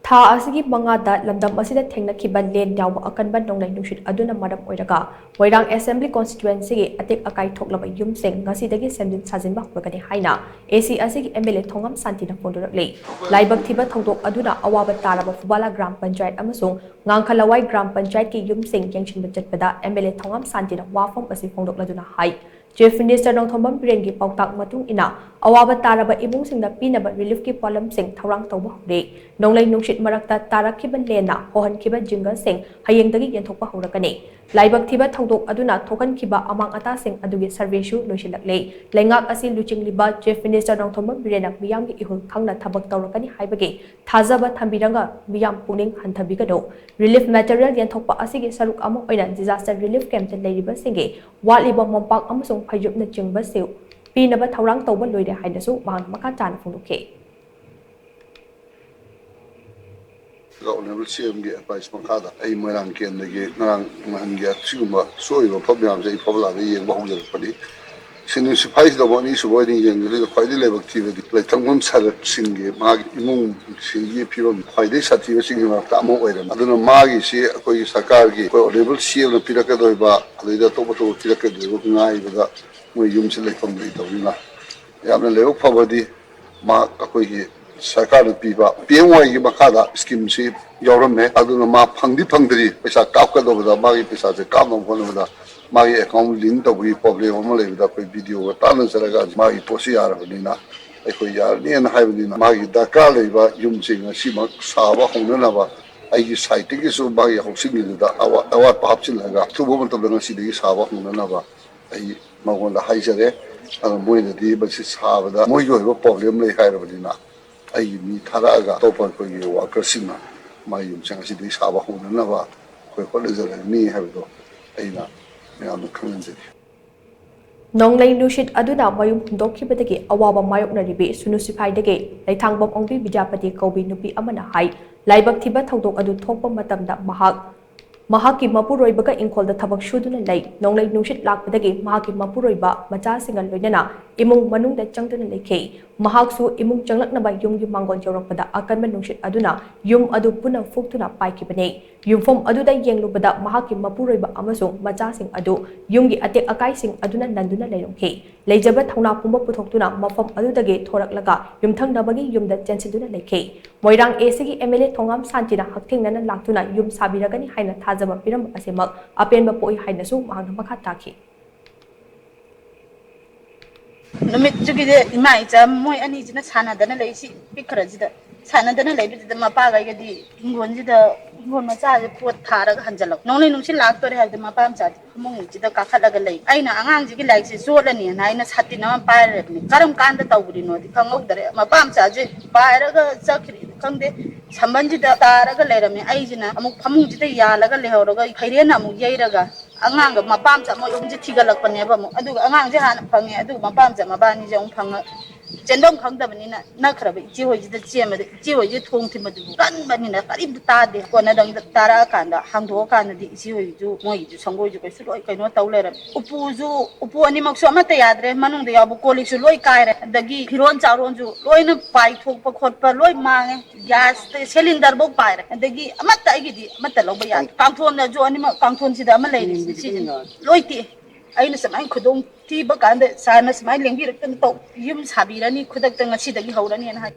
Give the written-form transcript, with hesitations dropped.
Tha asigi mangada lamdam asida thengnakhiba len yaoba akanba nonglei nungshit aduna maram oiraga Moirang Assembly Constituency Atek Akai Thoklaba yumsing ngasidagi Semjin Sajinba Houragani haina asigi MLA Thongam Shanti na phongdorakli laibak thiba thongdok aduna awaba taraba fubala gram panchayat amasung ngangkhalawai gram panchayat ki yumsing yengshinba chatpada MLA Thongam Shanti na wafam asi phongdokladuna hai Chief Minister Thongam Shanti pautak matung ina awaba taraba ibung singda pinaba relief ki polam sing thorang tawba hore nonglei nungshit marakta tarakhiba lena hohankhiba jingle sing hayengdagi yenthokpa horakani laibak thiba thongdok aduna thokankhiba amang ata sing adugi survey shu loisilakle lengak asi luchingliba Chief Minister Thongam Shanti miyam gi ihul khangna thabak tawrakani haibagi thajaba thambiranga miyam puning hanthabigado relief material yenthokpa asigi saruk ama oina disaster relief camp te leiriba singe waliba mompak amasung phayupna chingba seu pinaba thorang tawba loire hainasu mahang maka chana phongdokhe Honorable CMG advice makada ay Moirang Kendagi narang mahangya siguma soiba problem sa ipabla ni yeng bahong padi sinu sipais da wani suboi yeng le khwaidi le bakti le tangum sarat singe mag imung singe pirom khwaidi sati singe ma ta mo oira aduna magi si koi sarkar gi koi honorable CM na piraka doiba alida to to piraka do ngai ba mo yum se le fam ri tawina yamna le phawadi ma koi gi sarkar piba PMY gi makada scheme si yorame aduna ma phangdi phangdri paisa kapka do da magi paisa se kam no phone da magi account link to gi problem ma le da koi video ta na saraga magi posi yar banina ai koi yar ni na hai banina magi da ka le ba yum sing si ma sa ba hong na ba ai gi site gi so magi housing ni da awa pa hapchin laga tu bo to da si de sa ba hong na ba ai ma gon da hai jare mo ni di ba si sa ba da mo yo ba problem le hai banina ai mi tharaga topa ko yi worker sina mai yum chang si di saba hona na ba ko ko le zara ni ha do ai na me am khanan je Nonglei nungshit aduna mayum hundokhibadagi awaba mayoknaribi sunusiphaidagi laithangbam ongbi Bijapati Kobi nupi amana hai laibak thiba thongdok adu thokpa matamda mahaki mapuroibaga ingkolda thabak shuduna lei nonglei nungshit lakpadagi mahaki mapuroiba macha singal loinana imung manungda changduna lekhe mahaksu imung changlaknaba yumgi mangon jawrakpada akanba nungshit aduna yum adu puna fuktuna paikibane yumfom aduda yenglubada mahaki mapuroiba amasung macha sing adu yumgi atek akai sing aduna nanduna leirongkhe leijaba thongna pumba puthoktuna mafam adudagi thoraklaga yumthangnabagi yumda chensiduna lekhe Moirang asigi MLA Thongam Shanti na haktingnana laktuna yum sabiragani haina thajaba piram asemak apenba poi hainasu mahang makha takhi Numit jugide imai jam moi ani jina sana dana lei si pikra jida sana dana lei bi da mapa ga di ngon jida ngon ma cha pot thara ga hanjalak nonglei nungsi lak tore ha da mapa am cha mong jida ka khala ga lei aina angang ji gi lai si so la ni na ina sati na pa re ni karam kan da tawuri no di khangau dare mapa am cha ji pa ra ga chakri khangde samban jida tara ga lei rami ai jina amuk phamung jida ya la ga le ho ga khaire na amuk yei ra ga angang ga mapam cha mo yum ji thigalak pa ne ba mo adu angang ji han phange adu mapam cha mabani jong phang chendong khangdabani na kharabe ji hoi ji da chema ji hoi ji thong thi madu kan bani na karim ta de ko na dang tara kan da hangdo kan di ji hoi ju moi ju sangoi ju kai su loi kai no taulera upu ani mak so amata yadre manung da yabu kolik su loi kai re dagi phiron charon ju loi na pai thok pa khot pa loi mange gas cylinder bo pai re dagi amata ai gi di amata lo ba ya kangthon na ju ani ma kangthon si da ma lei ni loi ti aina samai khudong ti ba kan de sana samai lengbi rak tan to yum sabirani khudak ta ngasidagi haurani an ha